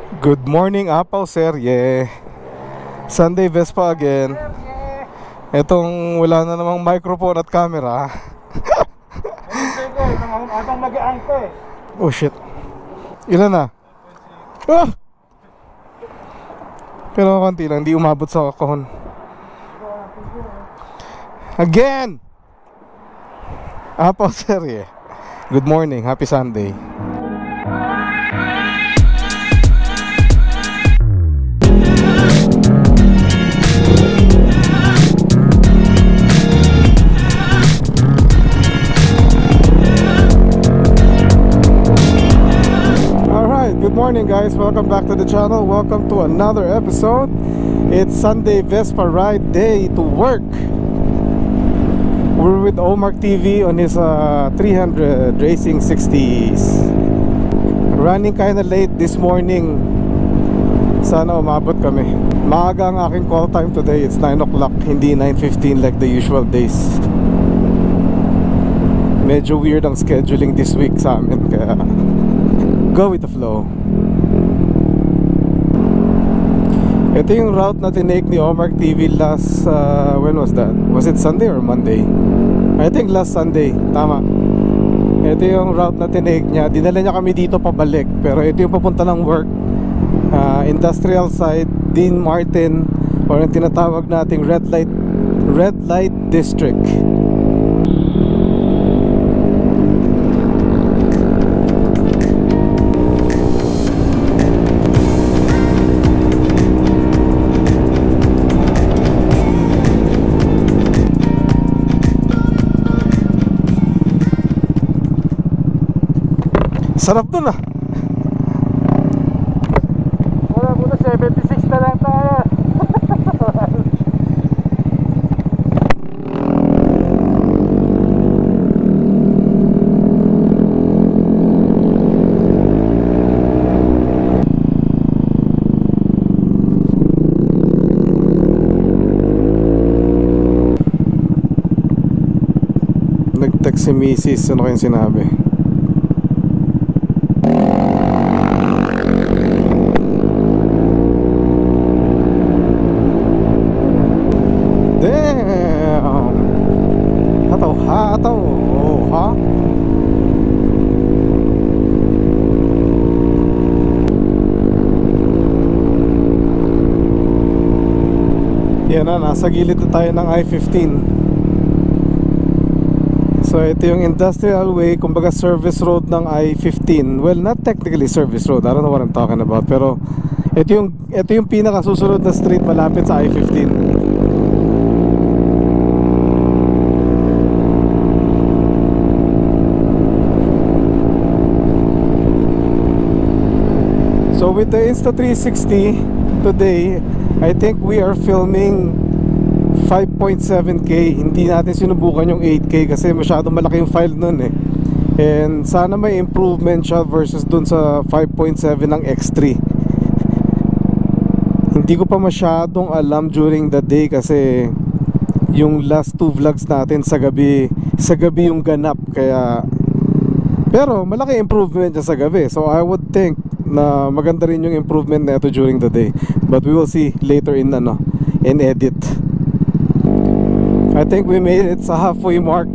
Good morning, Apaw Serye. Sunday Vespa again. Etong wala na namang microphone at camera. Oh shit. Ilan na? Ah! Pero konti lang, di umabot sa kahon. Again! Apaw Serye. Good morning, happy Sunday. Good morning guys, welcome back to the channel. Welcome to another episode. It's Sunday Vespa ride day to work. We're with Omar TV on his 300 Racing 60s. Running kinda late this morning. Sana umabot kami. Maaga ang aking call time today. It's 9 o'clock, hindi 9:15 like the usual days. Medyo weird ang scheduling this week sa amin, kaya go with the flow. Ito yung route na tinake ni Omar TV last, when was that? Was it Sunday or Monday? I think last Sunday, tama. Ito yung route na tinake niya. Dinala niya kami dito pabalik. Pero ito yung papunta ng work, industrial side, Dean Martin, or yung tinatawag nating red light district. Sarap dun ah. Wala muna, 76 na lang tayo. Nag-text si Mrs. Ano kayong sinabi? Yan na, nasa gilid na tayo ng I-15. So ito yung industrial way, kumbaga service road ng I-15. Well, not technically service road, I don't know what I'm talking about. Pero ito yung pinakasusunod na street malapit sa I-15. So with the Insta360 today, I think we are filming 5.7K. Hindi natin sinubukan yung 8K kasi masyadong malaki yung file nun eh. And sana may improvement siya versus dun sa 5.7 ng X3. Hindi ko pa masyadong alam during the day kasi yung last 2 vlogs natin sa gabi yung ganap, kaya pero malaki improvement niya sa gabi. So I would think na maganda rin yung improvement na ito during the day, but we will see later in edit. I think we made it sa halfway mark.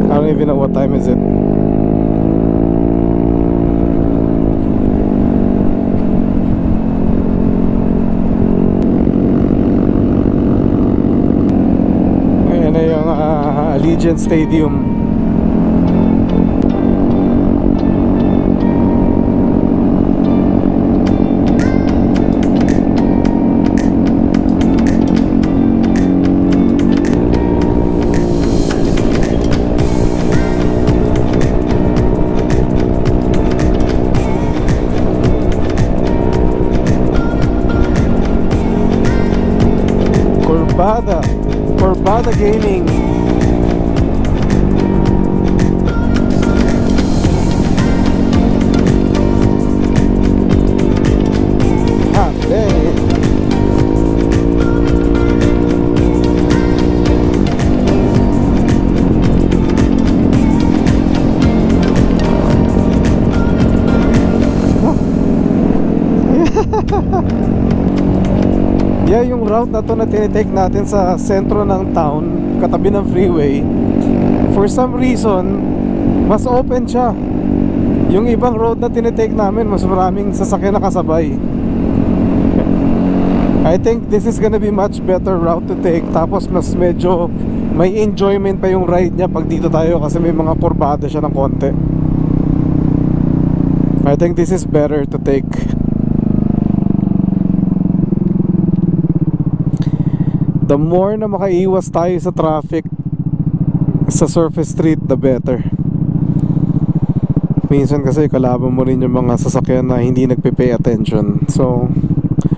I don't even know what time is it. Ayan na yung Allegiant Stadium. Corbada Gaming. Yeah, yung route na to na tinitake natin sa sentro ng town, katabi ng freeway, for some reason mas open siya. Yung ibang road na tinitake namin, mas maraming sasakyan na kasabay. I think this is gonna be much better route to take. Tapos mas medyo may enjoyment pa yung ride niya pag dito tayo, kasi may mga kurbada siya ng konti. I think this is better to take. The more na makaiwas tayo sa traffic sa surface street, the better. Minsan kasi kalaban mo rin yung mga sasakyan na hindi nagpe-pay attention. So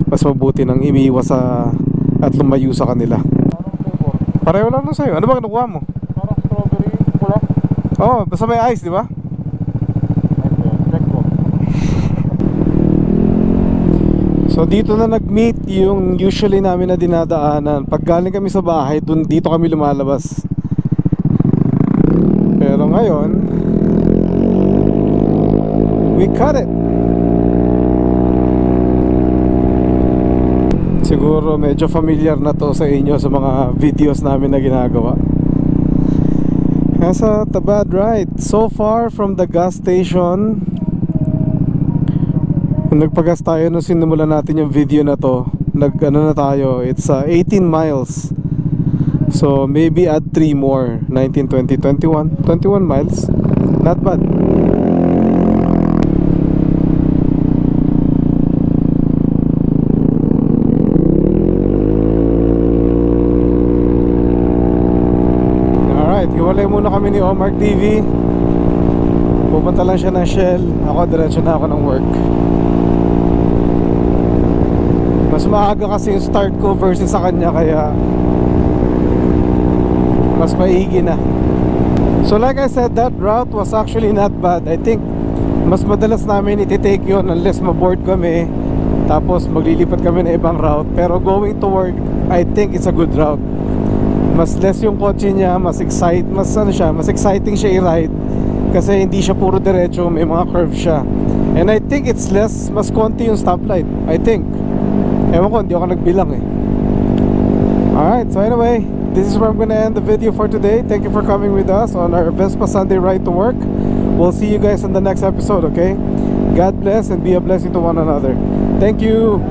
mas mabuti nang umiiwas sa at lumayo sa kanila. Pareho lang na sa'yo. Ano ba kinukuha mo? Parang strawberry, pula. Oh, basta may ice, di ba? Check ko. So dito na nag-meet yung usually namin na dinadaanan. Pag galing kami sa bahay, dito kami lumalabas. Pero ngayon, we cut it. Siguro medyo familiar na to sa inyo sa mga videos namin na ginagawa. Nasa Tabad Ride. So far from the gas station, nagpagas tayo nung sinimulan natin yung video na to. Ano na tayo, it's 18 miles. So maybe add 3 more, 19, 20, 21 miles. Not bad. Alright, hiwalay muna kami ni Omar TV. Pupunta lang siya ng Shell. Ako, diretso na ako ng work. Mas maaga kasi yung start ko versus sa kanya, kaya mas maigi na. So like I said, that route was actually not bad. I think mas madalas namin iti-take yun unless maboard kami, tapos maglilipat kami na ibang route. Pero going to work, I think it's a good route. Mas less yung kotse niya, mas exciting siya i-ride, kasi hindi siya puro diretso, may mga curve siya. And I think it's less, mas konti yung stoplight, I think. Ewan ko, hindi ako nagbilang eh. Alright, so anyway, this is where I'm gonna end the video for today. Thank you for coming with us on our Vespa Sunday ride to work. We'll see you guys in the next episode, okay? God bless and be a blessing to one another. Thank you.